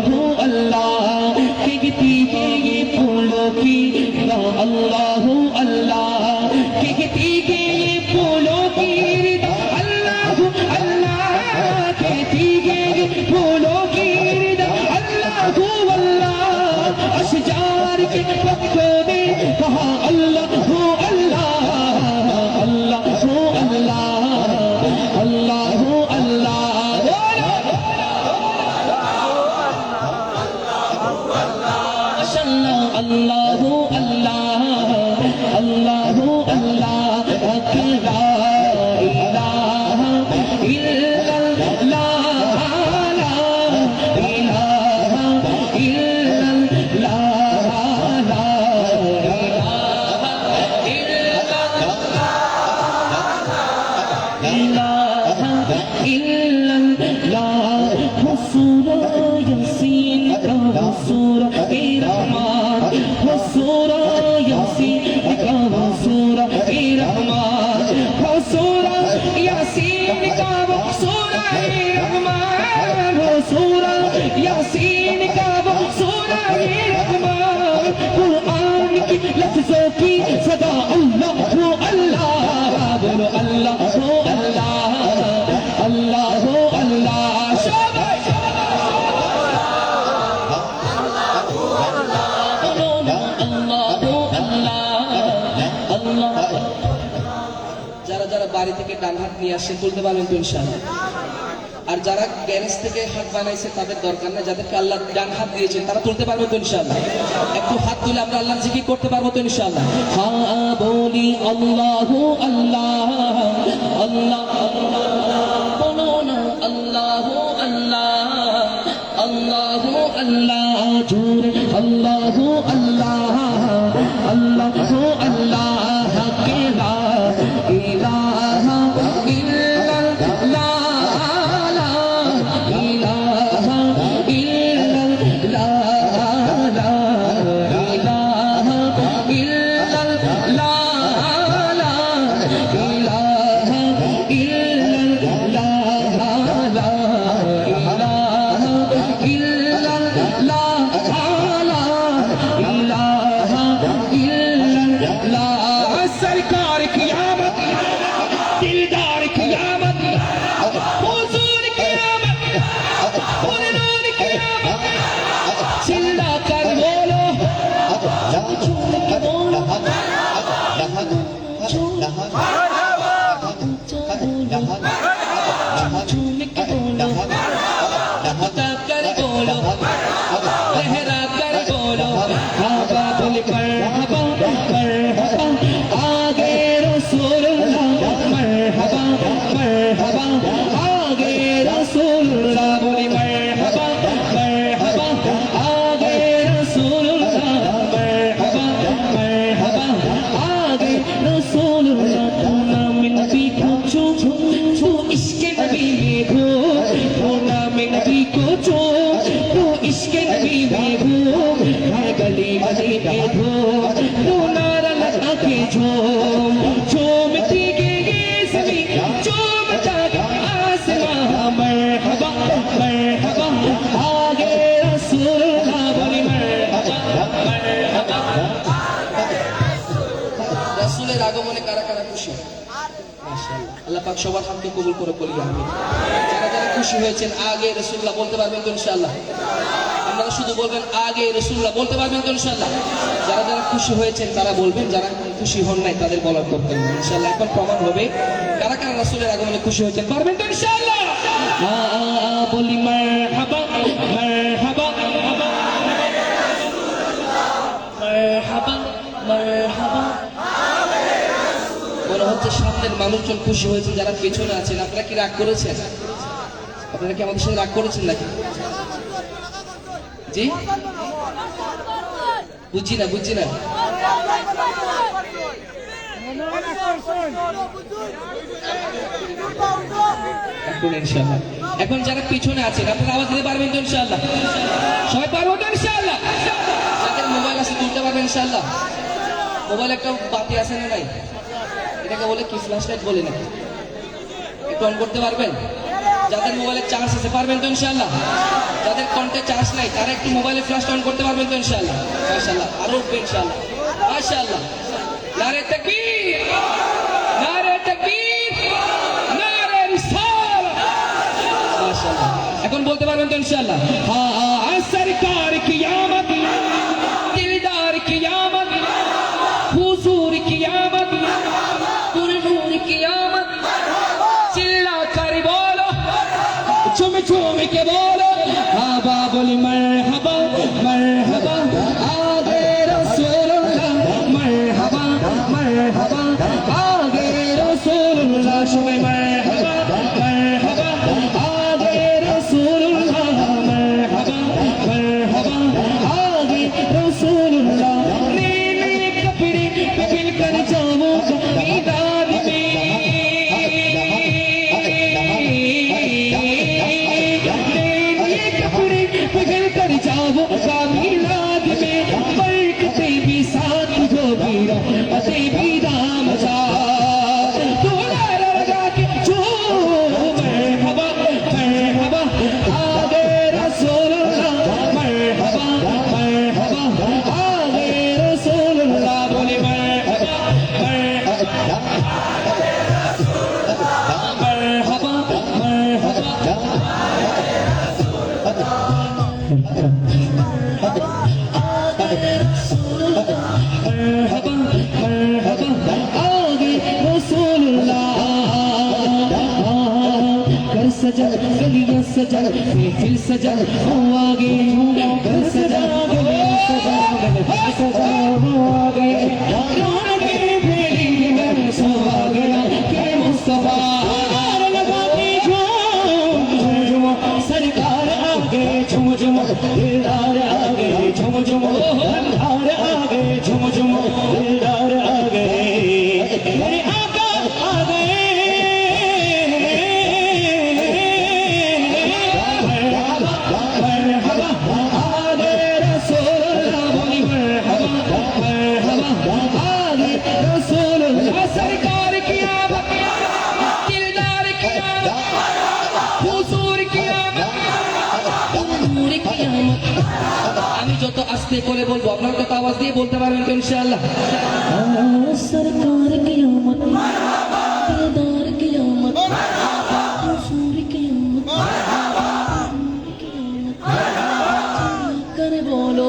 हो अल्लाह कहती है ये फूलों की रिदा अल्लाह हो अल्लाह कहती है ये फूलों की रिदा अल्लाह हो अल्लाह कहती है ये फूलों की रिदा अल्लाह हो अल्लाह अशजार के पत्तों ने कहा अल्लाह हो अल्लाह अल्लाह हो अल्लाह अल्लाह हो अल्लाह अल्लाह हो अल्लाह अल्लाह हो अल्लाह ला इलाहा इल्लल्लाह ला इलाहा इल्लल्लाह ला इलाहा इल्लल्लाह हुसूरा यासीन का हुसूरा रहमान हुसूरा यासीन का हुसूरा रहमान हुसूरा यासीन का हुसूरा रहमान हुसूरा यासीन का हुसूरा रहमान कुरान की लफ्जों की सदा अल्लाह हो अल्लाह बोलो अल्लाह हो अल्लाह अल्लाह हो अल्लाह যারা যারা বাড়ি থেকে ডান হাত নিয়ে আসে তুলতে পারবেন তো ইনশাআল্লাহ। আর যারা গ্যারেজ থেকে হাত বানাইছে তাদের দরকার নেই, যাদেরকে আল্লাহ ডান হাত দিয়েছেন তারা তুলতে পারবে তো ইনশাআল্লাহ। একটু হাত তুলে আমরা আল্লাহর জিকির করতে পারবো তো ইনশাআল্লাহ। হ্যাঁ বলি আল্লাহু আল্লাহ আল্লাহ বলো না আল্লাহু আল্লাহ আল্লাহু আল্লাহ জোরে আল্লাহু আল্লাহ আল্লাহু আল্লাহ কে লা ইলাহা ইল্লাল্লাহ লা ইলাহা ইল্লাল্লাহ লা ইলাহা ইল্লাল্লাহ লা ইলাহা ইল্লাল্লাহ লা ইলাহা ইল্লাল্লাহ লা ইলাহা इल्लल्लाह सरकार क़यामत दिलदार क़यामत हुजूर क़यामत नूर क़यामत चिल्ला कर बोलो झूम के बोलो झूम के बोलो तब कर बोलो लहरा कर बोलो हवा बोल मरहबा मरहबा आगे रसूलुल्लाह मरहबा मरहबा आगे रसूलुल्लाह बोले मरहबा मरहबा आगे रसूलुल्लाह मरहबा मरहबा आगे रसूलुल्लाह टूर्नामेंट भी पूछो तो इसके नबी में हो टूर्नामेंट भी पूछो तो इसके नबी में हो हर गली गली में हो तो नारा लगा के झूम झूमती के ये सभी झूम जागे आसमां मरहबा मरहबा आगे रसूलुल्लाह बोले मरहबा मरहबा রাসূলের আগমনে কারা কারা খুশি মাশাআল্লাহ আল্লাহ পাক সবার হাতকে কবুল করে বলি আমিন। যারা যারা খুশি হয়েছেন আগে রাসূলুল্লাহ বলতে পারবেন তো ইনশাআল্লাহ। আপনারা শুধু বলবেন আগে রাসূলুল্লাহ বলতে পারবেন তো ইনশাআল্লাহ। যারা যারা খুশি হয়েছেন তারা বলবেন, যারা খুশি হন নাই তাদের বলার করতে হবে ইনশাআল্লাহ। এখন প্রমাণ হবে কারা কারা রাসূলের আগমনে খুশি হয়েছেন, পারবেন তো ইনশাআল্লাহ। বলি মারহাবা মারহাবা মারহাবা মারহাবা। মনে হচ্ছে সামনের মানুষজন খুশি হয়েছে, যারা পেছনে আছেন আপনারা কি রাগ করেছেন? আপনারা কি আমাদের সাথে রাগ করেছেন নাকি? জি বুঝছি না বুঝছি না। এখন যারা পিছনে আছেন আপনারা আওয়াজ দিতে পারবেন তো ইনশাআল্লাহ? সবাই পারবো তো ইনশাআল্লাহ? যাদের মোবাইল আছে তুলতে পারবেন ইনশাআল্লাহ? মোবাইল একটা বাতি আছে না নাই, এটাকে বলে কি ফ্ল্যাশ লাইট বলে নাকি? একটু অন করতে পারবেন? যাদের মোবাইলে চার্জ আছে পারবেন তো ইনশাআল্লাহ? যাদের কন্টে চার্জ নাই তারা একটু মোবাইলে ফ্ল্যাশ অন করতে পারবেন তো ইনশাআল্লাহ? মাশাআল্লাহ, আরো উঠবে ইনশাআল্লাহ। মাশাআল্লাহ, নারে তাকবীর, নারে তাকবীর, নারে রিসালাত। মাশাআল্লাহ, এখন বলতে পারবেন তো ইনশাআল্লাহ? হ্যাঁ সরকার কিয়ামত, দিলদার কিয়ামত, হুজুর কিয়ামত, পুরনূর কিয়ামত, চিল্লা कर बोलो, झूम झूम के बोलो, हाबा बोली मरहबा मरहबा, आगे रसूलुल्लाह, मरहबा मरहबा, आगे रसूलुल्लाह, शुमे मरहबा मरहबा, आगे रसूलुल्लाह, मरहबा मरहबा, आगे रसूलुल्लाह। नीले कपड़े पहन कर जाऊंगा मीदान में, पगल कर जाओ मिलाद में, बरकते भी साथ जो भी रहते भी राम जा, थोड़ा लगा के जो मरहबा मरहबा, आगे रसूलुल्लाह, मरहबा मरहबा, आगे रसूलुल्लाह, बोले मरहबा मरहबा मरहबा मरहबा। मरहबा मरहबा, आगे रसूलुल्लाह, कर सजा गलियां सजा महफिल सजा, हो आगे कर सजा गलियां सजा महफिल सजा, हो आगे रौनक भेड़ी में सो आ गया के मुस्तफा, लगा के झूम झूम सरकार आगे, झुम झुम दिलदार आगे, झुम झुम दिलदार आगे, झुम झुम दिलदार आगे, मेरे आका आ गए, मरहबा मरहबा, आगे रसूलुल्लाह, बोली मरहबा मरहबा, आगे रसूलुल्लाह, सरकार की आमद, दिलदार की आमद, हुजूर की आमद, নূর কিয়ামত। আমি যত আস্তে করে বলবো আপনারা কত আওয়াজ দিয়ে বলতে পারবেন তো ইনশাআল্লাহ? সরকার কিয়ামত, দিলদার কিয়ামত, হুজুর কিয়ামত, করে বলো